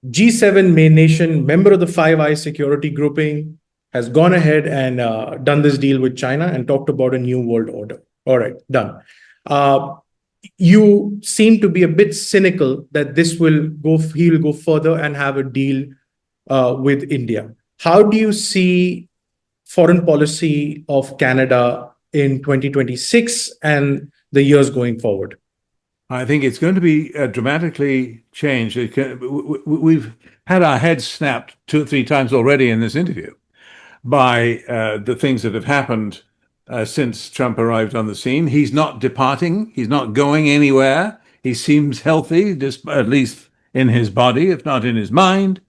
G7 main nation, member of the Five Eyes security grouping, has gone ahead and done this deal with China and talked about a new world order. All right, done. Uh, you seem to be a bit cynical that he will go further and have a deal with India. How do you see foreign policy of Canada in 2026 and the years going forward? I think it's going to be dramatically changed. We've had our heads snapped two or three times already in this interview by the things that have happened since Trump arrived on the scene. He's not departing. He's not going anywhere. He seems healthy, just at least in his body, if not in his mind.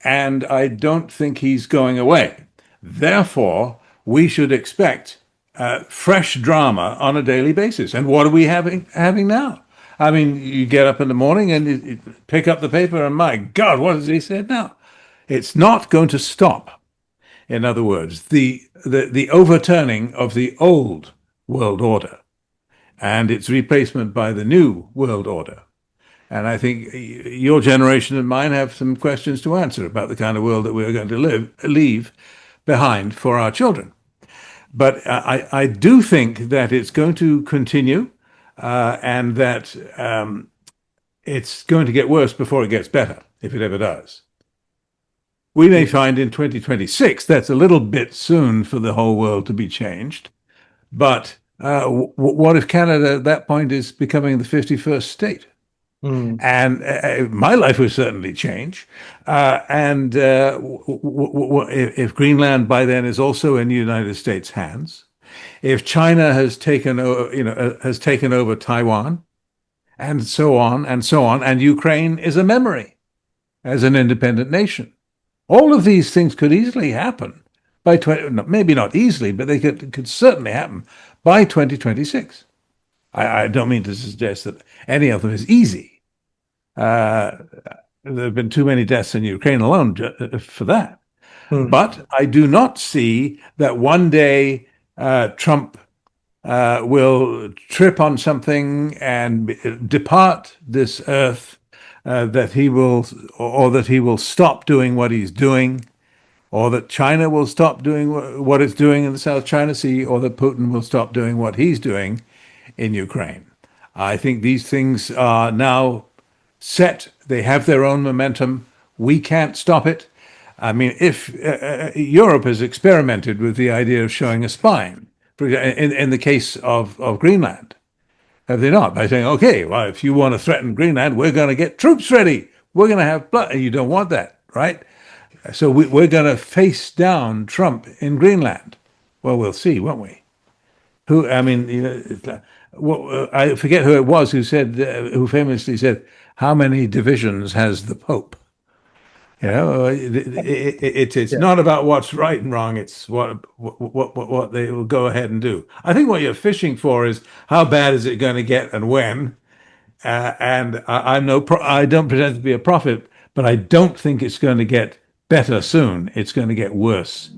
And I don't think he's going away. Therefore, we should expect fresh drama on a daily basis. And what are we having now? I mean, you get up in the morning and you pick up the paper, and my God, what has he said now? It's not going to stop. In other words, the overturning of the old world order and its replacement by the new world order. And I think your generation and mine have some questions to answer about the kind of world that we're going to leave behind for our children. But I do think that it's going to continue and that it's going to get worse before it gets better, if it ever does. We may find in 2026 that's a little bit soon for the whole world to be changed. But what if Canada at that point is becoming the 51st state? And my life would certainly change. If Greenland by then is also in the United States' hands, if China has taken over Taiwan, and so on and so on, and Ukraine is a memory as an independent nation, all of these things could easily happen by maybe not easily, but they could certainly happen by 2026. I don't mean to suggest that any of them is easy. There have been too many deaths in Ukraine alone for that. But I do not see that one day Trump will trip on something and depart this earth, that he will stop doing what he's doing, or that China will stop doing what it's doing in the South China Sea, or that Putin will stop doing what he's doing in Ukraine. I think these things are now set. They have their own momentum. We can't stop it. I mean, if Europe has experimented with the idea of showing a spine, in the case of Greenland, have they not? By saying, okay, well, if you want to threaten Greenland, we're going to get troops ready. We're going to have blood. You don't want that, right? So we're going to face down Trump in Greenland. Well, we'll see, won't we? I forget who it was who famously said, "How many divisions has the Pope?" You know, it's not about what's right and wrong. It's what they will go ahead and do. I think what you're fishing for is how bad is it going to get and when. And I don't pretend to be a prophet, but I don't think it's going to get better soon. It's going to get worse